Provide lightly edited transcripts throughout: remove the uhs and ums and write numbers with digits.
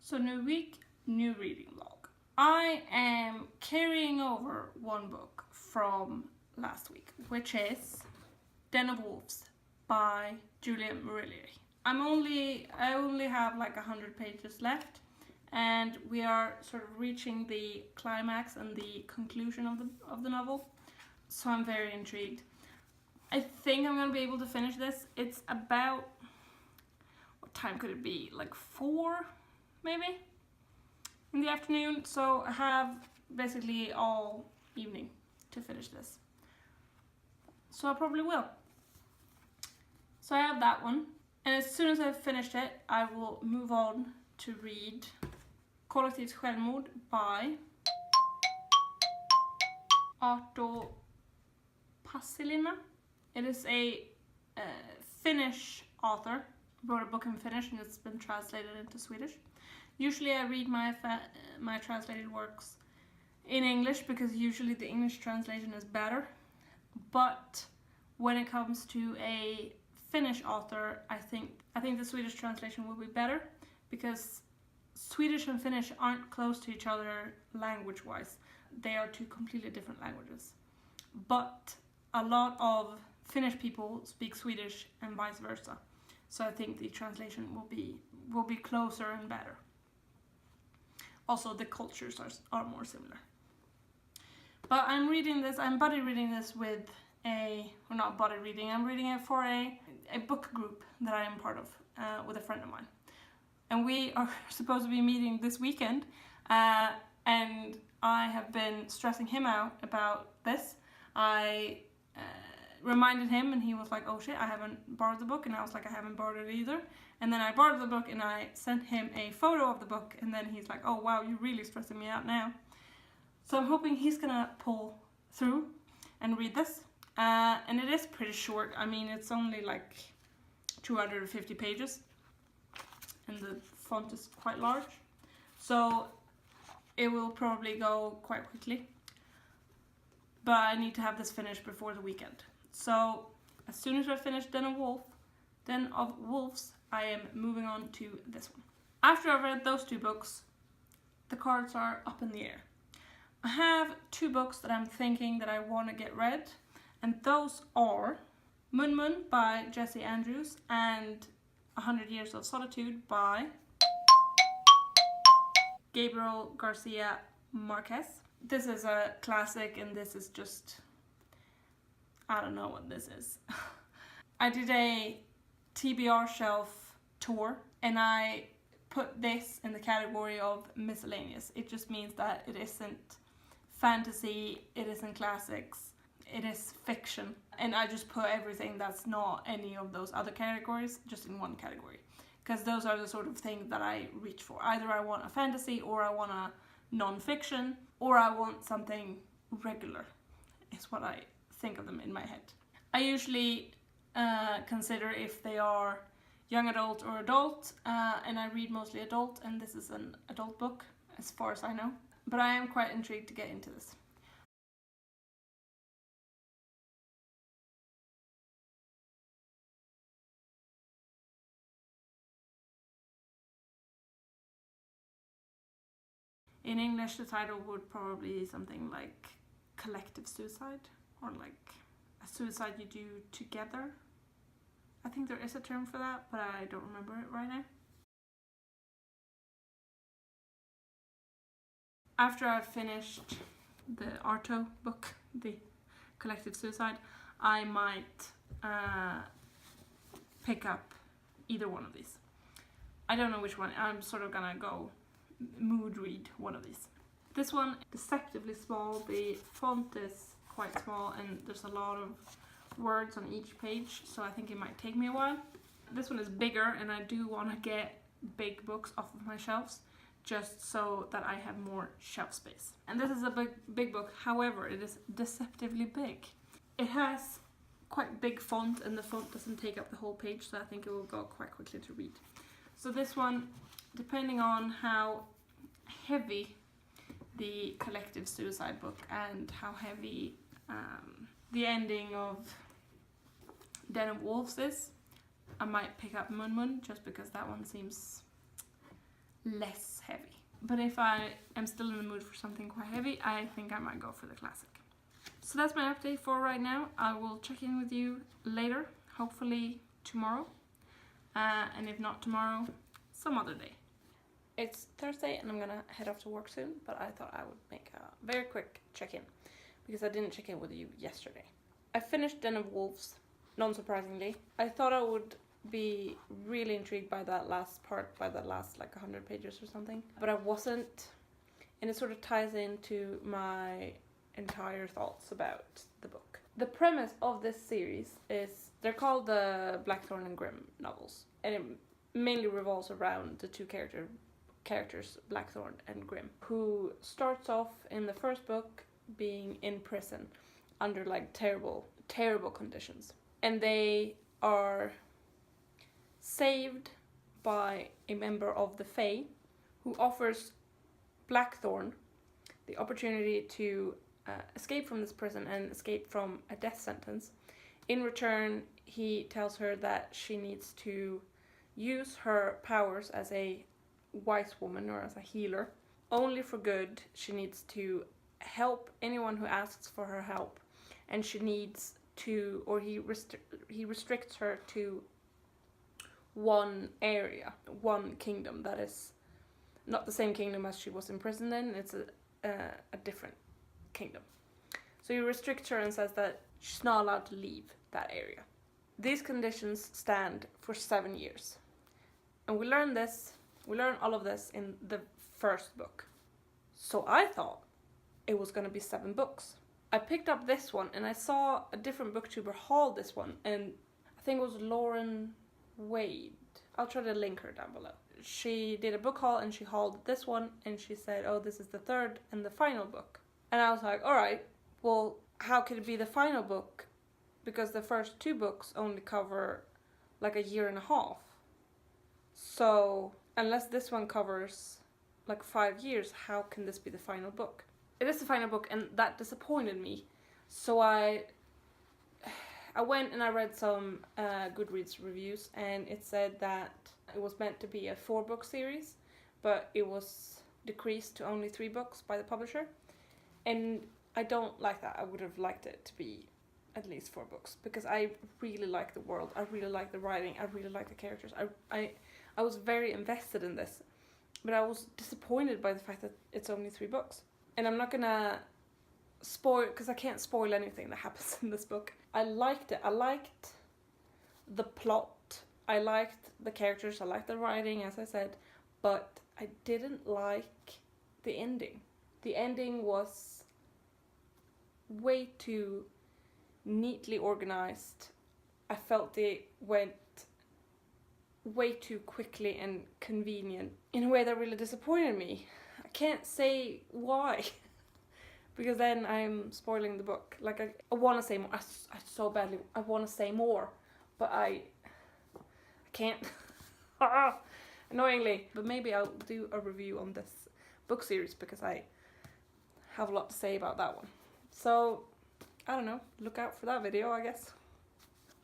So new week, new reading vlog. I am carrying over one book from last week, which is Den of Wolves by Julia Murillier. I only have like 100 pages left, and we are sort of reaching the climax and the conclusion of the novel. So I'm very intrigued. I think I'm gonna be able to finish this. It's about, what time could it be? Like 4, maybe, in the afternoon. So I have basically all evening to finish this. So I probably will. So I have that one. And as soon as I've finished it, I will move on to read Kollektivt självmord by Arto Passilina. It is a Finnish author. Wrote a book in Finnish and it's been translated into Swedish. Usually I read my translated works in English because usually the English translation is better. But when it comes to a Finnish author, I think the Swedish translation will be better because Swedish and Finnish aren't close to each other language-wise. They are two completely different languages. But a lot of Finnish people speak Swedish and vice versa. So I think the translation will be closer and better. Also, the cultures are more similar. But I'm buddy reading this with I'm reading it for a book group that I am part of with a friend of mine. And we are supposed to be meeting this weekend, and I have been stressing him out about this. I reminded him and he was like, oh shit, I haven't borrowed the book, and I was like, I haven't borrowed it either. And then I borrowed the book and I sent him a photo of the book, and then he's like, oh wow, you're really stressing me out now. So I'm hoping he's gonna pull through and read this. And it is pretty short. I mean, it's only like 250 pages and the font is quite large. So it will probably go quite quickly. But I need to have this finished before the weekend. So as soon as I finish Den of Wolves, I am moving on to this one. After I've read those 2 books, the cards are up in the air. I have 2 books that I'm thinking that I want to get read, and those are Mun Mun by Jessie Andrews and 100 Years of Solitude by Gabriel Garcia Marquez. This is a classic, and this is just, I don't know what this is. I did a TBR shelf tour and I put this in the category of miscellaneous. It just means that it isn't fantasy, it isn't classics, it is fiction. And I just put everything that's not any of those other categories just in one category. Because those are the sort of things that I reach for. Either I want a fantasy, or I want a non-fiction, or I want something regular, is what I think of them in my head. I usually consider if they are young adult or adult, and I read mostly adult, and this is an adult book as far as I know. But I am quite intrigued to get into this. In English, the title would probably be something like collective suicide, or like a suicide you do together. I think there is a term for that, but I don't remember it right now. After I've finished the Arto book, the collective suicide, I might pick up either one of these. I don't know which one. I'm sort of gonna go mood read one of these. This one, deceptively small. The font is quite small and there's a lot of words on each page, so I think it might take me a while. This one is bigger, and I do want to get big books off of my shelves just so that I have more shelf space. And this is a big book, however it is deceptively big. It has quite big font and the font doesn't take up the whole page, so I think it will go quite quickly to read. So this one, depending on how heavy the collective suicide book and how heavy the ending of Den of Wolves is, I might pick up Mun Mun just because that one seems less heavy. But if I am still in the mood for something quite heavy, I think I might go for the classic. So that's my update for right now. I will check in with you later, hopefully tomorrow. And if not tomorrow, some other day. It's Thursday and I'm gonna head off to work soon, but I thought I would make a very quick check-in because I didn't check in with you yesterday. I finished Den of Wolves, non-surprisingly. I thought I would be really intrigued by that last part, by the last like 100 pages or something, but I wasn't, and it sort of ties into my entire thoughts about the book. The premise of this series is, they're called the Blackthorn and Grimm novels, and it mainly revolves around the two characters, Blackthorn and Grimm, who starts off in the first book being in prison under like terrible conditions, and they are saved by a member of the Fae who offers Blackthorn the opportunity to escape from this prison and escape from a death sentence. In return, he tells her that she needs to use her powers as a wise woman or as a healer only for good. She needs to help anyone who asks for her help, and she needs to, or he restricts her to one area, one kingdom that is not the same kingdom as she was imprisoned in. It's a different kingdom. So he restricts her and says that she's not allowed to leave that area. These conditions stand for 7 years. And we learn all of this in the first book. So I thought it was going to be 7 books. I picked up this one and I saw a different booktuber haul this one, and I think it was Lauren Wade. I'll try to link her down below. She did a book haul and she hauled this one, and she said, oh, this is the third and the final book. And I was like, alright, well, how could it be the final book? Because the first 2 books only cover like a year and a half. So unless this one covers like 5 years, how can this be the final book? It is the final book, and that disappointed me. So I went and I read some Goodreads reviews, and it said that it was meant to be a 4-book series, but it was decreased to only 3 books by the publisher. And I don't like that. I would have liked it to be at least 4 books, because I really like the world, I really like the writing, I really like the characters. I was very invested in this, but I was disappointed by the fact that it's only 3 books. And I'm not gonna spoil, because I can't spoil anything that happens in this book. I liked it. I liked the plot, I liked the characters, I liked the writing, as I said, but I didn't like the ending. The ending was way too neatly organized. I felt it went way too quickly and convenient in a way that really disappointed me. I can't say why, because then I'm spoiling the book. Like, I want to say more. I so badly I want to say more, but I can't. Annoyingly. But maybe I'll do a review on this book series, because I have a lot to say about that one. So, I don't know, look out for that video, I guess.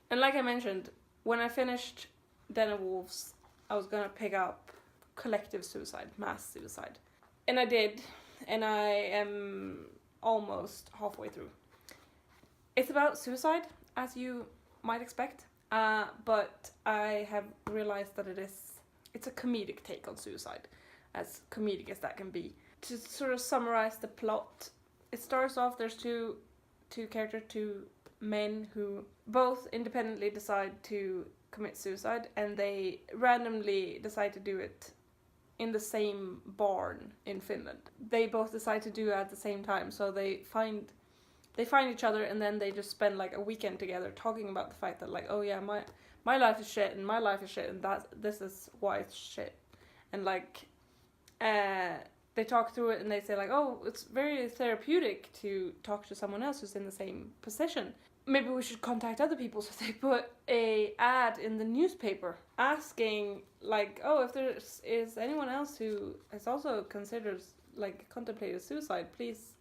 And like I mentioned, when I finished Den of Wolves, I was gonna pick up Collective Suicide, Mass Suicide. And I did, and I am almost halfway through. It's about suicide, as you might expect, but I have realized that it's a comedic take on suicide, as comedic as that can be. To sort of summarize the plot, it starts off, there's two characters, 2 men who both independently decide to commit suicide, and they randomly decide to do it in the same barn in Finland. They both decide to do it at the same time, so they find each other, and then they just spend like a weekend together talking about the fact that, like, oh yeah, my life is shit, and my life is shit, and this is why it's shit. And like they talk through it, and they say like, oh, it's very therapeutic to talk to someone else who's in the same position. Maybe we should contact other people. So they put a ad in the newspaper asking like, oh, if there is anyone else who has also considered, like, contemplated suicide, please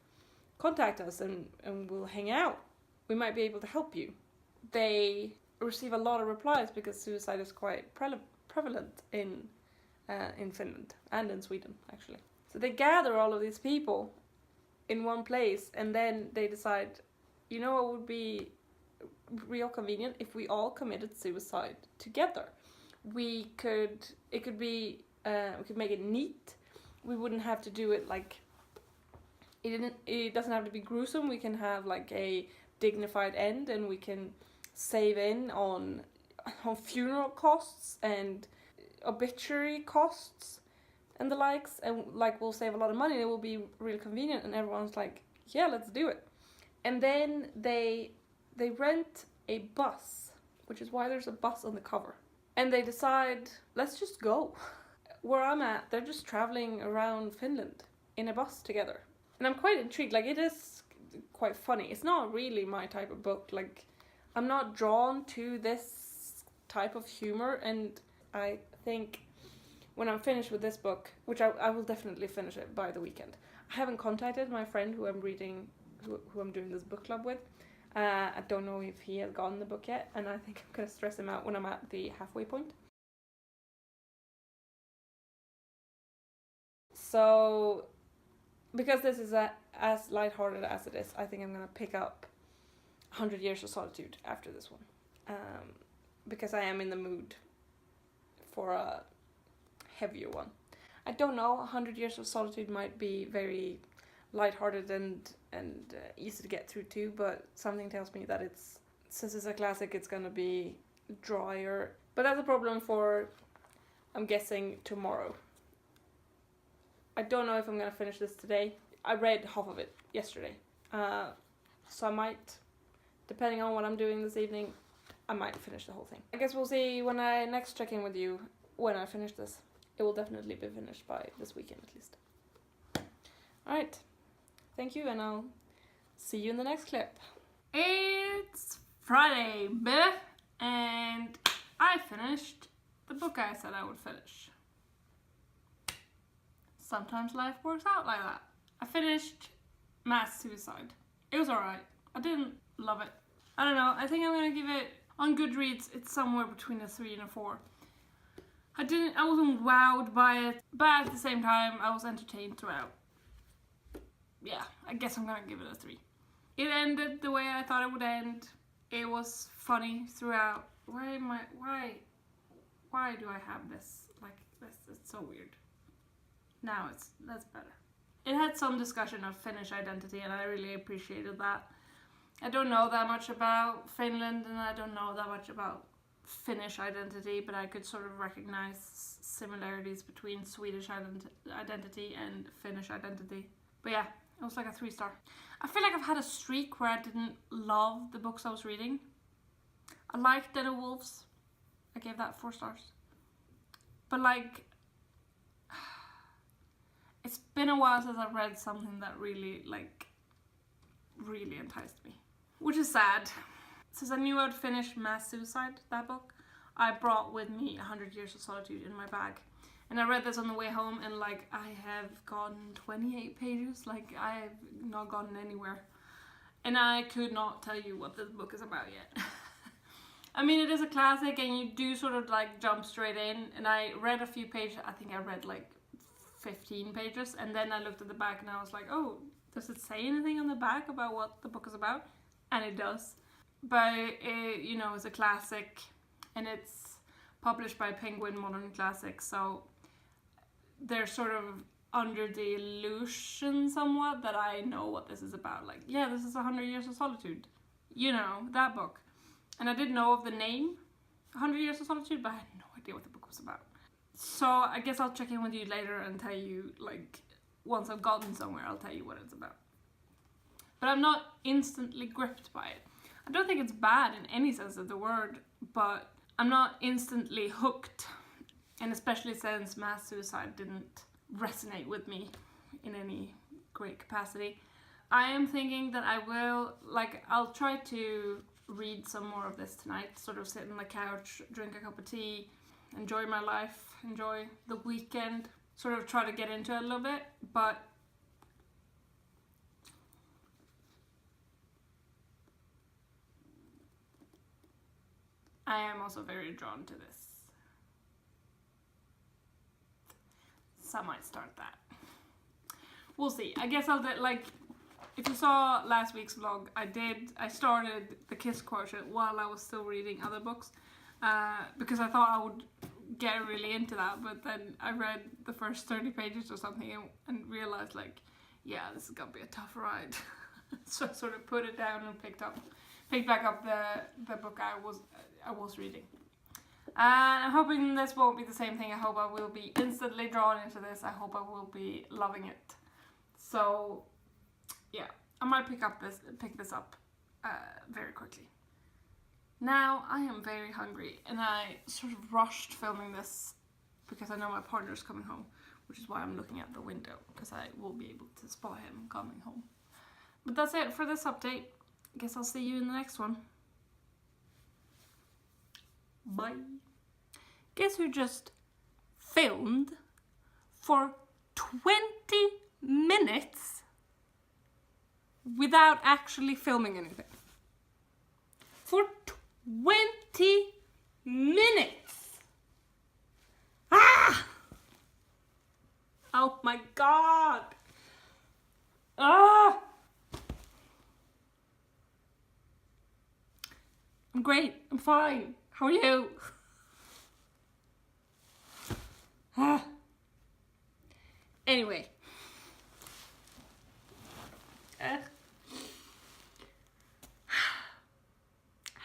contact us and we'll hang out. We might be able to help you. They receive a lot of replies because suicide is quite prevalent in in Finland and in Sweden, actually. So they gather all of these people in one place, and then they decide, you know what would be real convenient if we all committed suicide together. We could make it neat. We wouldn't have to do it like, it doesn't have to be gruesome. We can have like a dignified end, and we can save in on funeral costs and obituary costs and the likes, and like we'll save a lot of money. It will be real convenient, and everyone's like, yeah, let's do it. And then they rent a bus, which is why there's a bus on the cover. And they decide, let's just go. Where I'm at, they're just traveling around Finland in a bus together. And I'm quite intrigued. Like, it is quite funny. It's not really my type of book. Like, I'm not drawn to this type of humor, and I think when I'm finished with this book, which I will definitely finish it by the weekend. I haven't contacted my friend who I'm doing this book club with. I don't know if he has gotten the book yet, and I think I'm going to stress him out when I'm at the halfway point. So, because this is as lighthearted as it is, I think I'm going to pick up 100 Years of Solitude after this one. Because I am in the mood for a heavier one. I don't know, 100 Years of Solitude might be very lighthearted and easy to get through too, but something tells me that since it's a classic, it's gonna be drier. But that's a problem for, I'm guessing, tomorrow. I don't know if I'm gonna finish this today. I read half of it yesterday, so I might, depending on what I'm doing this evening, I might finish the whole thing. I guess we'll see when I next check in with you when I finish this. It will definitely be finished by this weekend at least. Alright, thank you, and I'll see you in the next clip. It's Friday, baby, and I finished the book I said I would finish. Sometimes life works out like that. I finished Mass Suicide. It was alright. I didn't love it. I don't know, I think I'm gonna give it, on Goodreads, it's somewhere between a 3 and a 4. I wasn't wowed by it, but at the same time, I was entertained throughout. Yeah, I guess I'm gonna give it a 3. It ended the way I thought it would end. It was funny throughout. Why do I have this like this? It's so weird. Now that's better. It had some discussion of Finnish identity, and I really appreciated that. I don't know that much about Finland, and I don't know that much about Finnish identity, but I could sort of recognize similarities between Swedish identity and Finnish identity. But yeah, it was like a 3-star. I feel like I've had a streak where I didn't love the books I was reading. I liked Dead of Wolves. I gave that 4 stars. But like, it's been a while since I've read something that really enticed me. Which is sad. Since I knew I'd finish Mass Suicide, that book, I brought with me 100 Years of Solitude in my bag. And I read this on the way home, and like, I have gotten 28 pages, like I have not gotten anywhere. And I could not tell you what this book is about yet. I mean, it is a classic, and you do sort of like jump straight in, and I read a few pages. I think I read like 15 pages, and then I looked at the back and I was like, oh, does it say anything on the back about what the book is about? And it does. But it, you know, it's a classic, and it's published by Penguin Modern Classics, so they're sort of under the illusion somewhat that I know what this is about. Like, yeah, this is 100 Years of Solitude. You know, that book. And I did know of the name, 100 Years of Solitude, but I had no idea what the book was about. So I guess I'll check in with you later and tell you, like, once I've gotten somewhere, I'll tell you what it's about. But I'm not instantly gripped by it. I don't think it's bad in any sense of the word, but I'm not instantly hooked. And especially since Mass Suicide didn't resonate with me in any great capacity. I am thinking that I will, like, I'll try to read some more of this tonight, sort of sit on the couch, drink a cup of tea, enjoy my life, enjoy the weekend, sort of try to get into it a little bit, but I am also very drawn to this. So I might start that. We'll see. I guess I'll do, like, if you saw last week's vlog, I started the Kiss Quartet while I was still reading other books, because I thought I would get really into that, but then I read the first 30 pages or something and realized, like, yeah, this is gonna be a tough ride. So I sort of put it down and picked back up the book I was reading. I'm hoping this won't be the same thing. I hope I will be instantly drawn into this. I hope I will be loving it. So yeah, I might pick this up very quickly. Now I am very hungry, and I sort of rushed filming this because I know my partner's coming home, which is why I'm looking out the window, because I will be able to spot him coming home. But that's it for this update. I guess I'll see you in the next one. Bye. Guess who just filmed for 20 minutes without actually filming anything? For 20 minutes! Ah! Oh my god! Ah! I'm great. I'm fine. How are you? Ah. Anyway.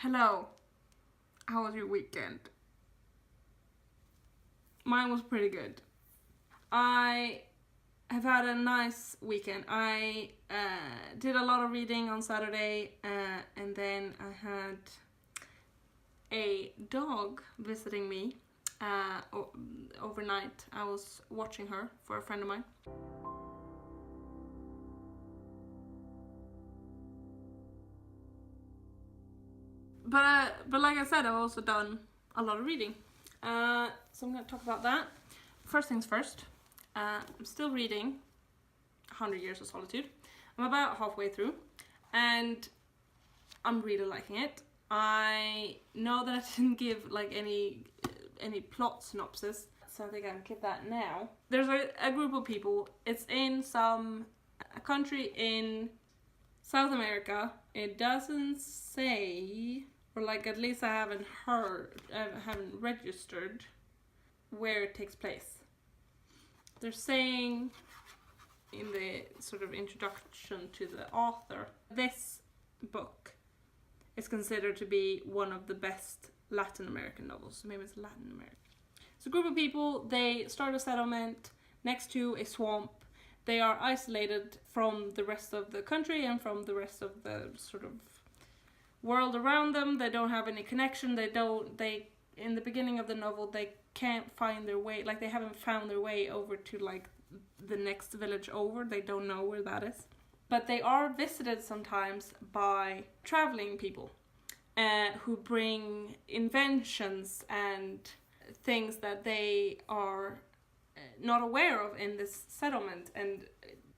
Hello. How was your weekend? Mine was pretty good. I have had a nice weekend. I did a lot of reading on Saturday, and then I had a dog visiting me overnight. I was watching her for a friend of mine. But like I said, I've also done a lot of reading. So I'm going to talk about that. First things first, I'm still reading 100 Years of Solitude. I'm about halfway through, and I'm really liking it. I know that I didn't give like any plot synopsis, so I think I'll give that now. There's a group of people. It's in a country in South America. It doesn't say, or like at least I haven't registered where it takes place. They're saying in the sort of introduction to the author, this book is considered to be one of the best Latin American novels. So maybe it's Latin American. So a group of people, they start a settlement next to a swamp. They are isolated from the rest of the country and from the rest of the sort of world around them. They don't have any connection. In the beginning of the novel, they can't find their way, like they haven't found their way over to like the next village over. They don't know where that is. But they are visited sometimes by traveling people who bring inventions and things that they are not aware of in this settlement. And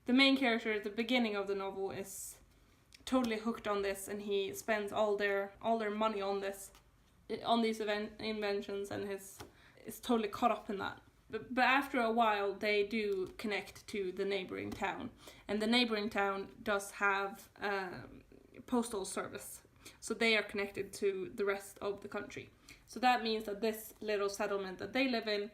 the main character at the beginning of the novel is totally hooked on this, and he spends all their money on these inventions, and is totally caught up in that. But after a while, they do connect to the neighboring town, and the neighboring town does have postal service, so they are connected to the rest of the country. So that means that this little settlement that they live in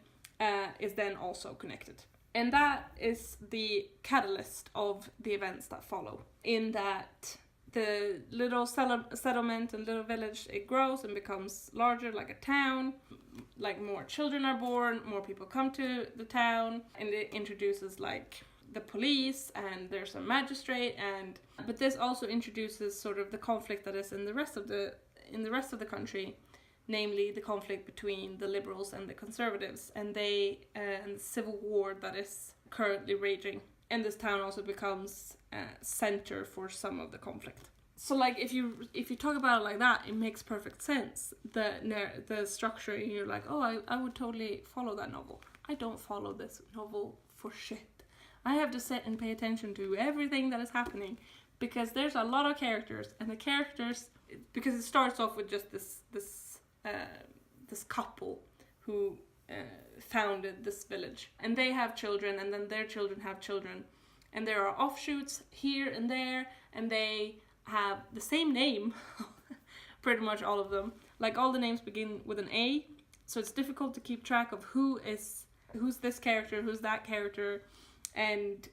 is then also connected. And that is the catalyst of the events that follow, in that the little settlement and little village, it grows and becomes larger, like a town. Like more children are born, more people come to the town, and it introduces like the police, and there's a magistrate, but this also introduces sort of the conflict that is in the rest of the country, namely the conflict between the liberals and the conservatives, and the civil war that is currently raging. And this town also becomes a center for some of the conflict. So like if you talk about it like that, it makes perfect sense. The structure, and you're like, oh, I would totally follow that novel. I don't follow this novel for shit. I have to sit and pay attention to everything that is happening, because there's a lot of characters, and the characters, because it starts off with just this couple who founded this village, and they have children, and then their children have children, and there are offshoots here and there, and they have the same name, pretty much all of them. Like, all the names begin with an A, so it's difficult to keep track of who's this character, who's that character, and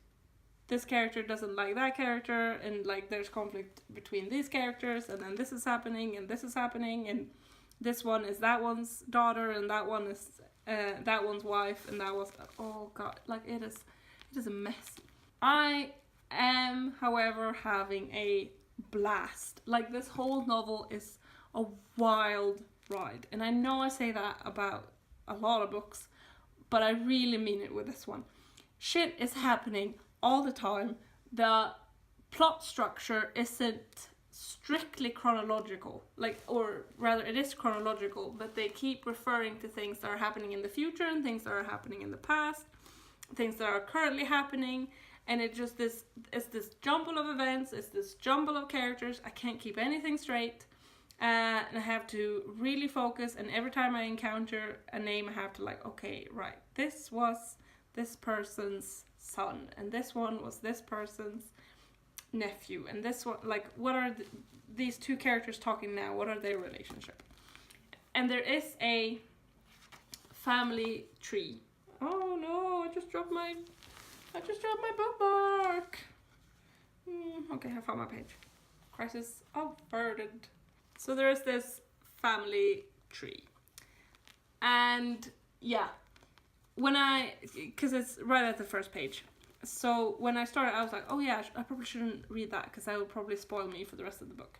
this character doesn't like that character, and like there's conflict between these characters, and then this is happening, and this is happening, and this one is that one's daughter, and that one is that one's wife, and that was, oh god, like it is a mess. I am, however, having a blast. Like, this whole novel is a wild ride, and I know I say that about a lot of books, but I really mean it with this one. Shit is happening all the time. The plot structure isn't strictly chronological, like, or rather it is chronological, but they keep referring to things that are happening in the future and things that are happening in the past, things that are currently happening, and it's this jumble of events, it's this jumble of characters. I can't keep anything straight, and I have to really focus, and every time I encounter a name I have to like, okay, right, this was this person's son, and this one was this person's nephew, and this one, like, what are these two characters talking now, what are their relationship? And there is a family tree. Oh no, I just dropped my bookmark. Okay, I found my page. Crisis averted. So there is this family tree, and yeah, because it's right at the first page. So when I started, I was like, oh yeah, I probably shouldn't read that because that would probably spoil me for the rest of the book.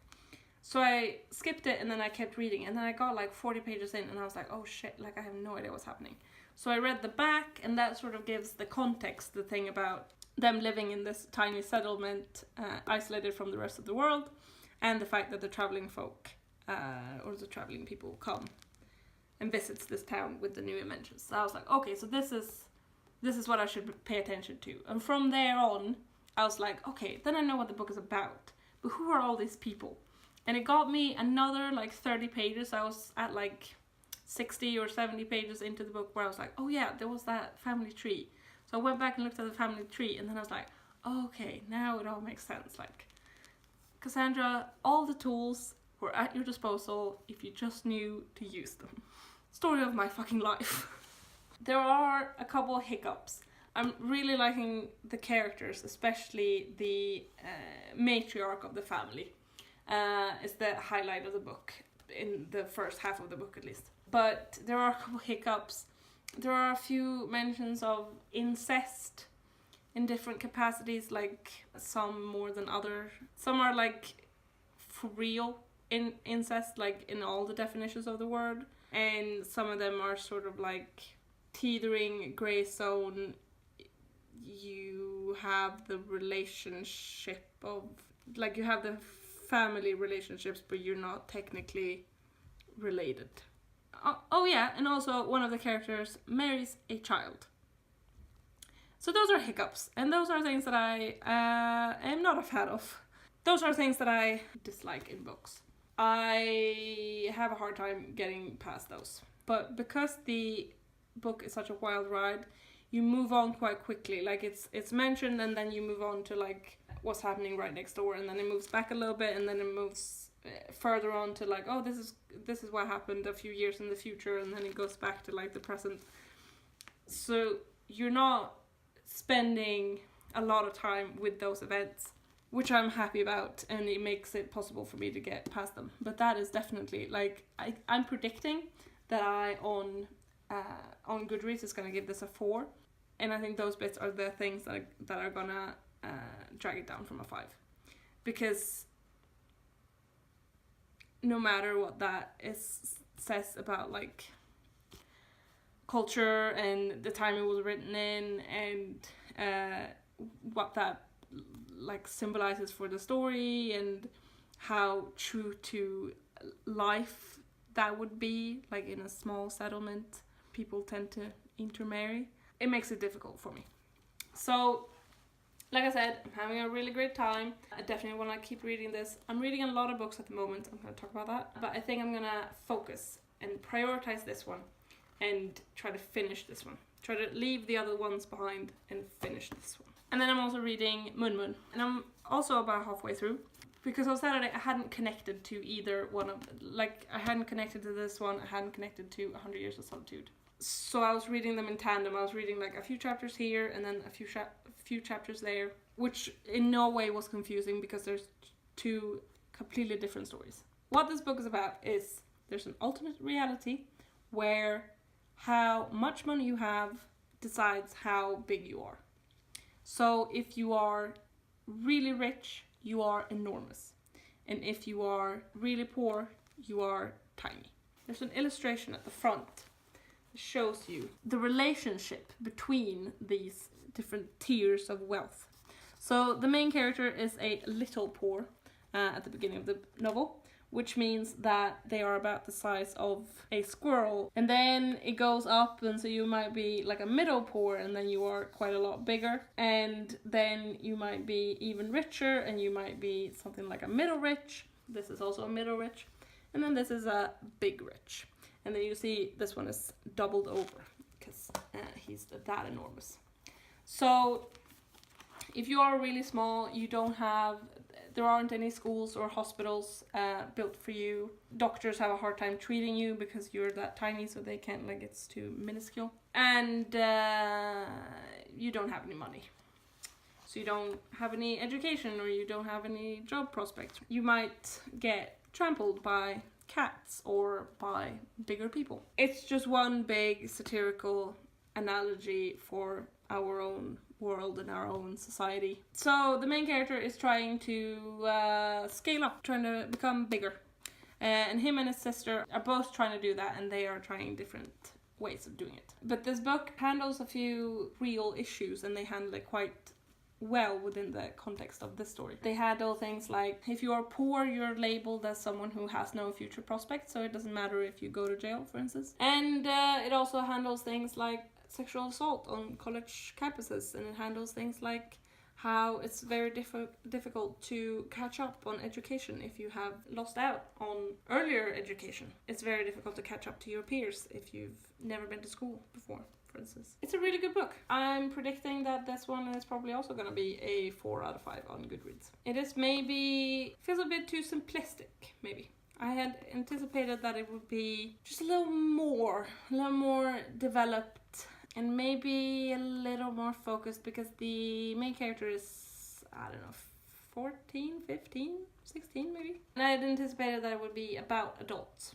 So I skipped it, and then I kept reading, and then I got like 40 pages in, and I was like, oh shit, like I have no idea what's happening. So I read the back, and that sort of gives the context, the thing about them living in this tiny settlement, isolated from the rest of the world, and the fact that the traveling folk, or the traveling people, come and visits this town with the new inventions. So I was like, okay, so this is what I should pay attention to. And from there on, I was like, okay, then I know what the book is about. But who are all these people? And it got me another like 30 pages. I was at like 60 or 70 pages into the book where I was like, oh yeah, there was that family tree. So I went back and looked at the family tree, and then I was like, okay, now it all makes sense. Like, Cassandra, all the tools were at your disposal if you just knew to use them. Story of my fucking life. There are a couple of hiccups. I'm really liking the characters, especially the matriarch of the family. Is the highlight of the book, in the first half of the book at least. But there are a couple of hiccups. There are a few mentions of incest in different capacities, like some more than others. Some are like for real in incest, like in all the definitions of the word. And some of them are sort of like teetering grey zone. You have the relationship of, like, you have the family relationships, but you're not technically related. Oh yeah, and also one of the characters marries a child. So those are hiccups, and those are things that I am not a fan of. Those are things that I dislike in books. I have a hard time getting past those. But because the book is such a wild ride, you move on quite quickly. Like, it's mentioned, and then you move on to like what's happening right next door, and then it moves back a little bit, and then it moves further on to like, oh, this is what happened a few years in the future, and then it goes back to like the present. So you're not spending a lot of time with those events, which I'm happy about, and it makes it possible for me to get past them. But that is definitely, like, I'm predicting that I on Goodreads is gonna give this a 4, and I think those bits are the things that are gonna drag it down from a 5, because no matter what that says about like culture and the time it was written in, and what that like symbolizes for the story, and how true to life that would be, like in a small settlement people tend to intermarry, it makes it difficult for me. So like I said, I'm having a really great time. I definitely want to keep reading this. I'm reading a lot of books at the moment. I'm going to talk about that. But I think I'm going to focus and prioritize this one and try to finish this one. Try to leave the other ones behind and finish this one. And then I'm also reading Mun Mun, and I'm also about halfway through. Because on Saturday I hadn't connected to either one of them. Like, I hadn't connected to this one, I hadn't connected to 100 Years of Solitude. So I was reading them in tandem. I was reading like a few chapters here and then a few chapters there, which in no way was confusing because there's two completely different stories. What this book is about is there's an alternate reality where how much money you have decides how big you are. So if you are really rich, you are enormous. And if you are really poor, you are tiny. There's an illustration at the front that shows you the relationship between these different tiers of wealth. So the main character is a little poor at the beginning of the novel, which means that they are about the size of a squirrel. And then it goes up, and so you might be like a middle poor, and then you are quite a lot bigger. And then you might be even richer, and you might be something like a middle rich. This is also a middle rich. And then this is a big rich. And then you see this one is doubled over, because he's that enormous. So if you are really small, there aren't any schools or hospitals built for you. Doctors have a hard time treating you because you're that tiny, so they can't, like, it's too minuscule. And you don't have any money. So you don't have any education, or you don't have any job prospects. You might get trampled by cats or by bigger people. It's just one big satirical analogy for our own world and our own society. So the main character is trying to scale up, trying to become bigger. And him and his sister are both trying to do that, and they are trying different ways of doing it. But this book handles a few real issues, and they handle it quite well within the context of this story. They handle things like, if you are poor, you're labeled as someone who has no future prospects, so it doesn't matter if you go to jail, for instance. And it also handles things like sexual assault on college campuses, and it handles things like how it's very difficult to catch up on education if you have lost out on earlier education. It's very difficult to catch up to your peers if you've never been to school before, for instance. It's a really good book. I'm predicting that this one is probably also going to be a 4 out of 5 on Goodreads. It is feels a bit too simplistic, maybe. I had anticipated that it would be just a little more developed and maybe a little more focused, because the main character is, 14, 15, 16 maybe. And I had anticipated that it would be about adults,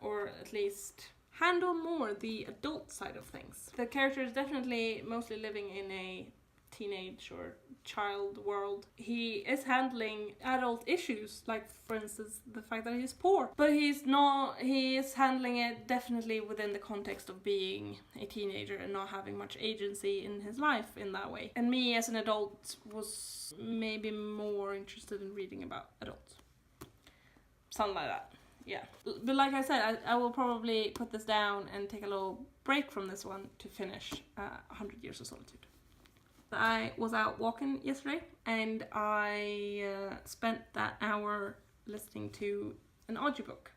or at least handle more the adult side of things. The character is definitely mostly living in a teenage or child world. He is handling adult issues, like, for instance, the fact that he's poor. But he is handling it definitely within the context of being a teenager and not having much agency in his life in that way. And me as an adult was maybe more interested in reading about adults. Something like that. Yeah. But like I said, I will probably put this down and take a little break from this one to finish 100 Years of Solitude. I was out walking yesterday, and I spent that hour listening to an audiobook.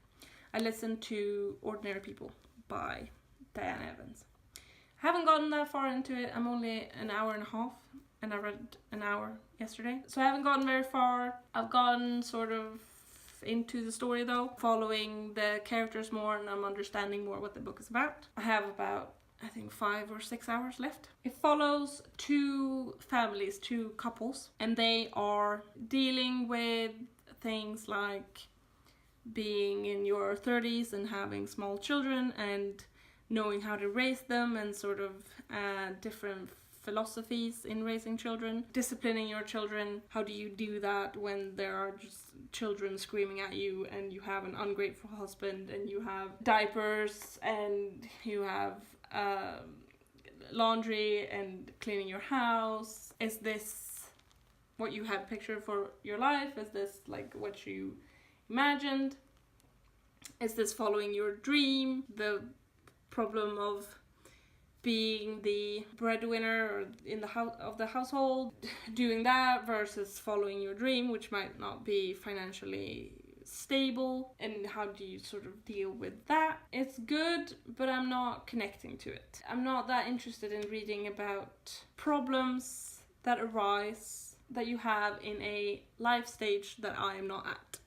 I listened to Ordinary People by Diane Evans. I haven't gotten that far into it. I'm only an hour and a half, and I read an hour yesterday. So I haven't gotten very far. I've gotten sort of into the story though, following the characters more, and I'm understanding more what the book is about. I have about 5 or 6 hours left. It follows 2 families, 2 couples, and they are dealing with things like being in your 30s and having small children and knowing how to raise them, and sort of different philosophies in raising children, disciplining your children. How do you do that when there are just children screaming at you, and you have an ungrateful husband, and you have diapers, and you have laundry and cleaning your house? Is this what you had pictured for your life? Is this like what you imagined? Is this following your dream? The problem of being the breadwinner or in the house of the household, doing that versus following your dream, which might not be financially stable, and how do you sort of deal with that. It's good, but I'm not connecting to it. I'm not that interested in reading about problems that arise that you have in a life stage that I am not at.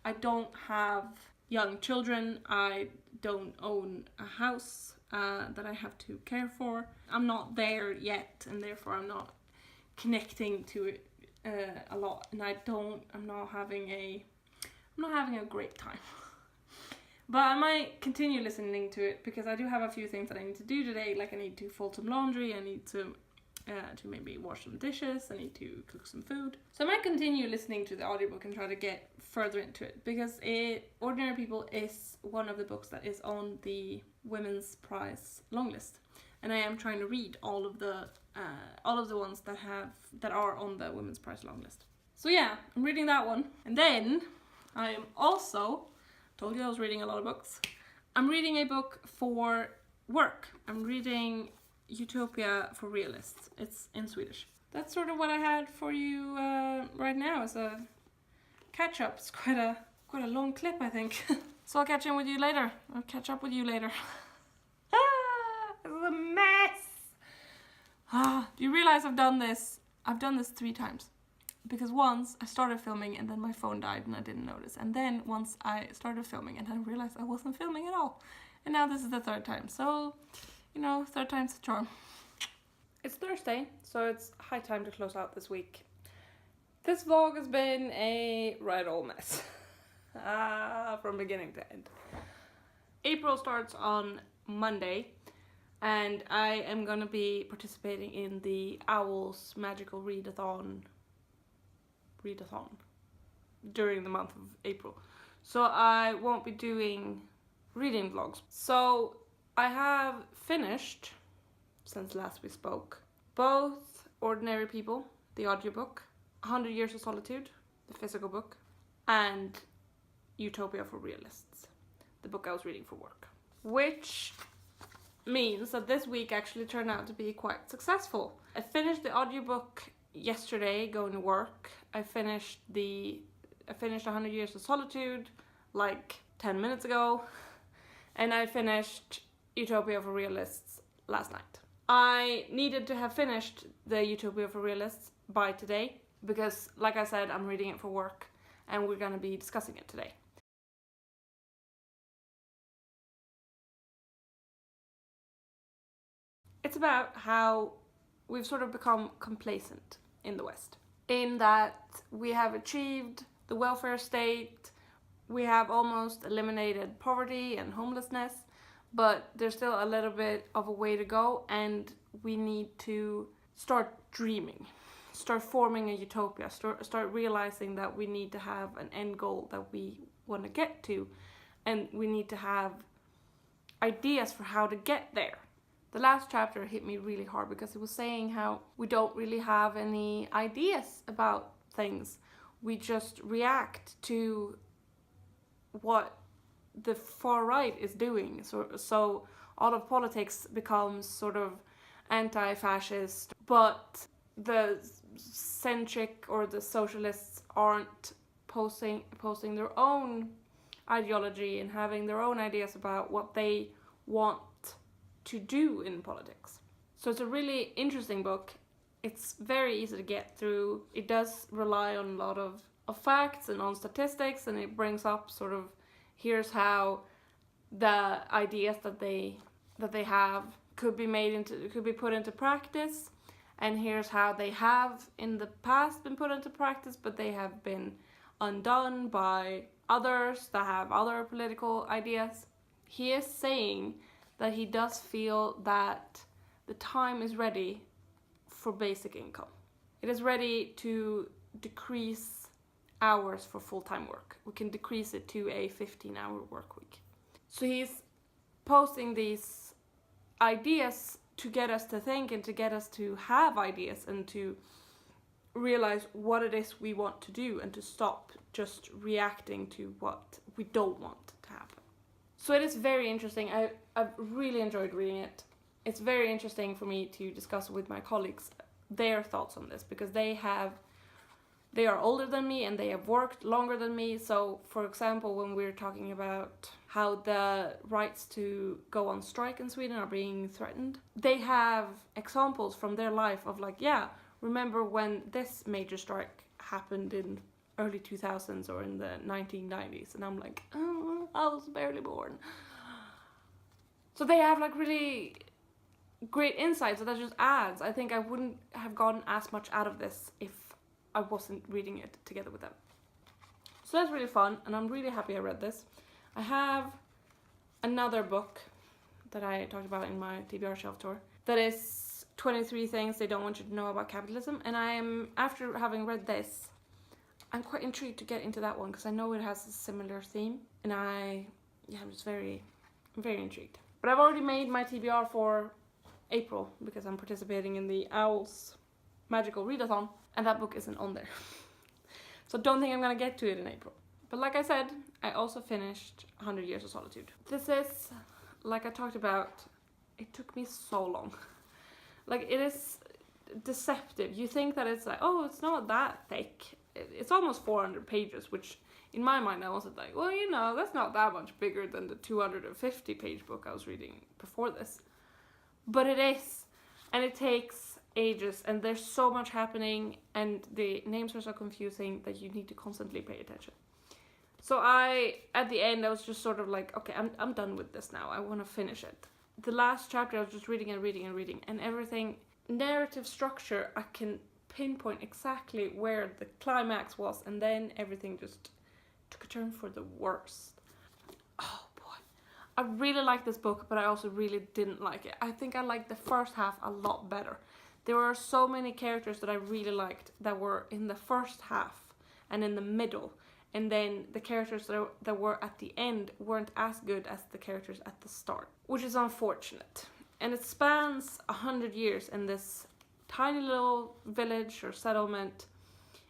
I don't have young children. I don't own a house that I have to care for. I'm not there yet, and therefore I'm not connecting to it a lot, and I'm not having a great time. But I might continue listening to it because I do have a few things that I need to do today. Like I need to fold some laundry, I need to maybe wash some dishes, I need to cook some food. So I might continue listening to the audiobook and try to get further into it, because Ordinary People is one of the books that is on the Women's Prize longlist, and I am trying to read all of the ones that are on the Women's Prize longlist. So yeah, I'm reading that one, and then I am also, told you I was reading a lot of books, I'm reading a book for work. I'm reading Utopia for Realists. It's in Swedish. That's sort of what I had for you right now as a catch-up. It's quite a long clip, I think. So I'll catch up with you later. This is a mess! Do you realize I've done this 3 times? Because once I started filming and then my phone died and I didn't notice. And then once I started filming and I realized I wasn't filming at all. And now this is the 3rd time. So, 3rd time's the charm. It's Thursday, so it's high time to close out this week. This vlog has been a right old mess. From beginning to end. April starts on Monday, and I am gonna be participating in the Owls Magical Readathon during the month of April. So I won't be doing reading vlogs. So I have finished, since last we spoke, both Ordinary People, the audiobook, 100 Years of Solitude, the physical book, and Utopia for Realists, the book I was reading for work. Which means that this week actually turned out to be quite successful. I finished the audiobook yesterday going to work. I finished 100 Years of Solitude like 10 minutes ago, and I finished Utopia for Realists last night. I needed to have finished the Utopia for Realists by today because, like I said, I'm reading it for work and we're gonna be discussing it today. It's about how we've sort of become complacent in the West, in that we have achieved the welfare state, we have almost eliminated poverty and homelessness, but there's still a little bit of a way to go, and we need to start dreaming, start forming a utopia, start realizing that we need to have an end goal that we want to get to, and we need to have ideas for how to get there. The last chapter hit me really hard because it was saying how we don't really have any ideas about things. We just react to what the far right is doing. So all of politics becomes sort of anti-fascist, but the centric or the socialists aren't posting their own ideology and having their own ideas about what they want to do in politics. So it's a really interesting book. It's very easy to get through. It does rely on a lot of facts and on statistics, and it brings up sort of, here's how the ideas that they have could be put into practice, and here's how they have in the past been put into practice, but they have been undone by others that have other political ideas. He is saying that he does feel that the time is ready for basic income. It is ready to decrease hours for full-time work. We can decrease it to a 15-hour work week. So he's posting these ideas to get us to think and to get us to have ideas and to realize what it is we want to do and to stop just reacting to what we don't want to happen. So it is very interesting. I've really enjoyed reading it. It's very interesting for me to discuss with my colleagues their thoughts on this, because they have they are older than me and they have worked longer than me. So, for example, when we're talking about how the rights to go on strike in Sweden are being threatened, they have examples from their life of like, yeah, remember when this major strike happened in early 2000s or in the 1990s? And I'm like, oh, I was barely born. So they have like really great insights, so that just adds. I think I wouldn't have gotten as much out of this if I wasn't reading it together with them. So that's really fun, and I'm really happy I read this. I have another book that I talked about in my TBR shelf tour that is 23 Things They Don't Want You to Know About Capitalism, and after having read this, I'm quite intrigued to get into that one because I know it has a similar theme, and I'm just very, very intrigued. But I've already made my TBR for April because I'm participating in the Owls Magical Readathon, and that book isn't on there. So don't think I'm gonna get to it in April. But like I said, I also finished 100 Years of Solitude. This is, like I talked about, it took me so long. Like, it is deceptive. You think that it's like, oh, it's not that thick. It's almost 400 pages, which in my mind I was like, well, you know, that's not that much bigger than the 250 page book I was reading before this. But it is, and it takes ages, and there's so much happening, and the names are so confusing that you need to constantly pay attention. So at the end, I was just sort of like, okay, I'm done with this now. I want to finish it. The last chapter, I was just reading, and everything, narrative structure, I can pinpoint exactly where the climax was, and then everything just took a turn for the worst. Oh boy. I really liked this book, but I also really didn't like it. I think I liked the first half a lot better. There were so many characters that I really liked that were in the first half and in the middle. And then the characters that were at the end weren't as good as the characters at the start, which is unfortunate. And it spans 100 years in this tiny little village or settlement,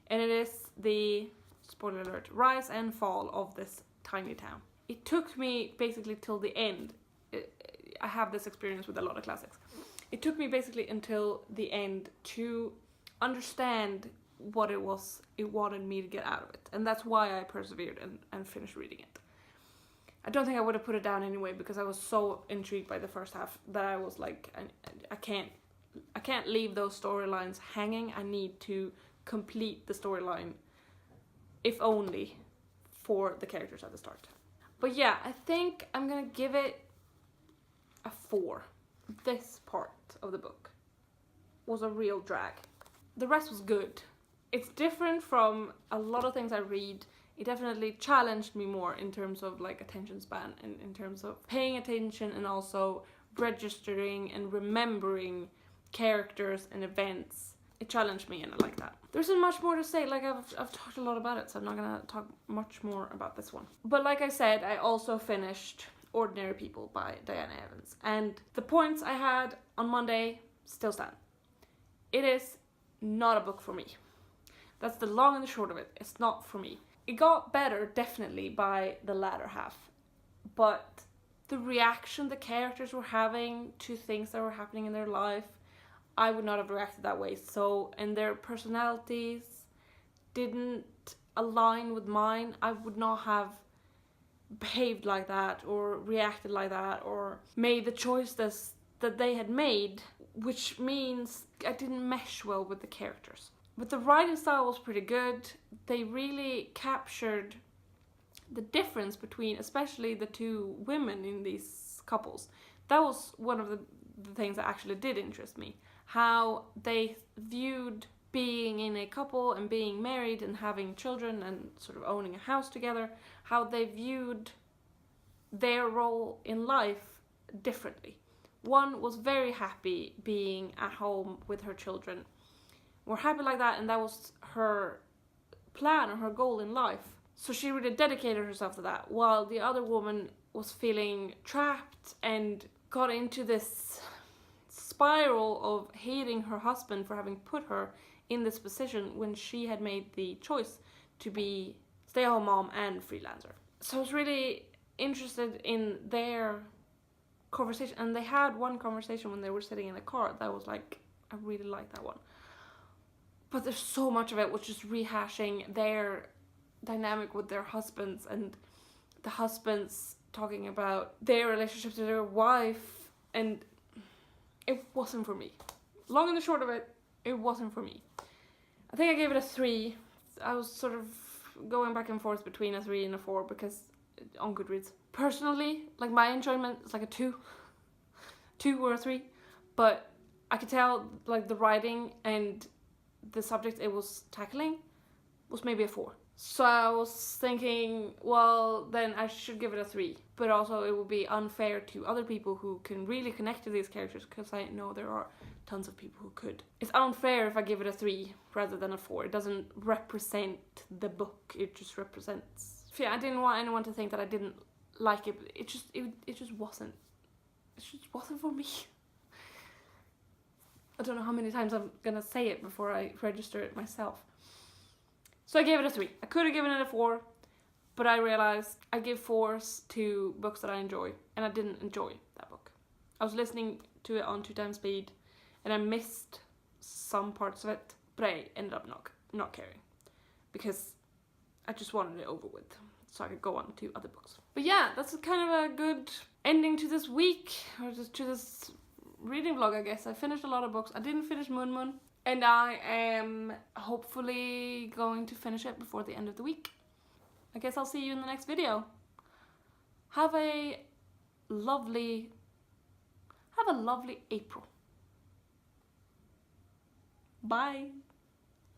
and it is the, spoiler alert, rise and fall of this tiny town. It took me basically till the end. I have this experience with a lot of classics. It took me basically until the end to understand what it was it wanted me to get out of it, and that's why I persevered and finished reading it. I don't think I would have put it down anyway because I was so intrigued by the first half that I was like, I can't leave those storylines hanging. I need to complete the storyline, if only for the characters at the start. But yeah, I think I'm gonna give it a 4. This part of the book was a real drag. The rest was good. It's different from a lot of things I read. It definitely challenged me more in terms of like attention span and in terms of paying attention and also registering and remembering characters and events. It challenged me and I like that. There isn't much more to say, like I've talked a lot about it, so I'm not gonna talk much more about this one. But like I said, I also finished Ordinary People by Diana Evans, and the points I had on Monday still stand. It is not a book for me. That's the long and the short of it. It's not for me. It got better, definitely, by the latter half, but the reaction the characters were having to things that were happening in their life, I would not have reacted that way. So, and their personalities didn't align with mine. I would not have behaved like that or reacted like that or made the choices that they had made, which means I didn't mesh well with the characters. But the writing style was pretty good. They really captured the difference between, especially the two women in these couples. That was one of the things that actually did interest me. How they viewed being in a couple and being married and having children and sort of owning a house together, how they viewed their role in life differently. One was very happy being at home with her children. We're happy like that, and that was her plan or her goal in life. So she really dedicated herself to that, while the other woman was feeling trapped and got into this spiral of hating her husband for having put her in this position when she had made the choice to be stay-at-home mom and freelancer. So I was really interested in their conversation, and they had one conversation when they were sitting in a car that was like, I really liked that one. But there's so much of it which is rehashing their dynamic with their husbands, and the husbands talking about their relationship to their wife, and it wasn't for me. Long and the short of it, it wasn't for me. I think I gave it a 3. I was sort of going back and forth between a 3 and a 4 because on Goodreads. Personally, like my enjoyment is like a 2 or a 3, but I could tell like the writing and the subject it was tackling was maybe a 4. So I was thinking, well, then I should give it a 3. But also it would be unfair to other people who can really connect to these characters, because I know there are tons of people who could. It's unfair if I give it a 3 rather than a 4. It doesn't represent the book, it just represents... Yeah, I didn't want anyone to think that I didn't like it, but it just wasn't. It just wasn't for me. I don't know how many times I'm gonna say it before I register it myself. So I gave it a 3. I could have given it a 4, but I realized I give 4s to books that I enjoy, and I didn't enjoy that book. I was listening to it on 2 times speed, and I missed some parts of it, but I ended up not caring, because I just wanted it over with, so I could go on to other books. But yeah, that's kind of a good ending to this week, or just to this reading vlog, I guess. I finished a lot of books. I didn't finish Moon Moon, and I am hopefully going to finish it before the end of the week. I guess I'll see you in the next video. Have a lovely April. Bye.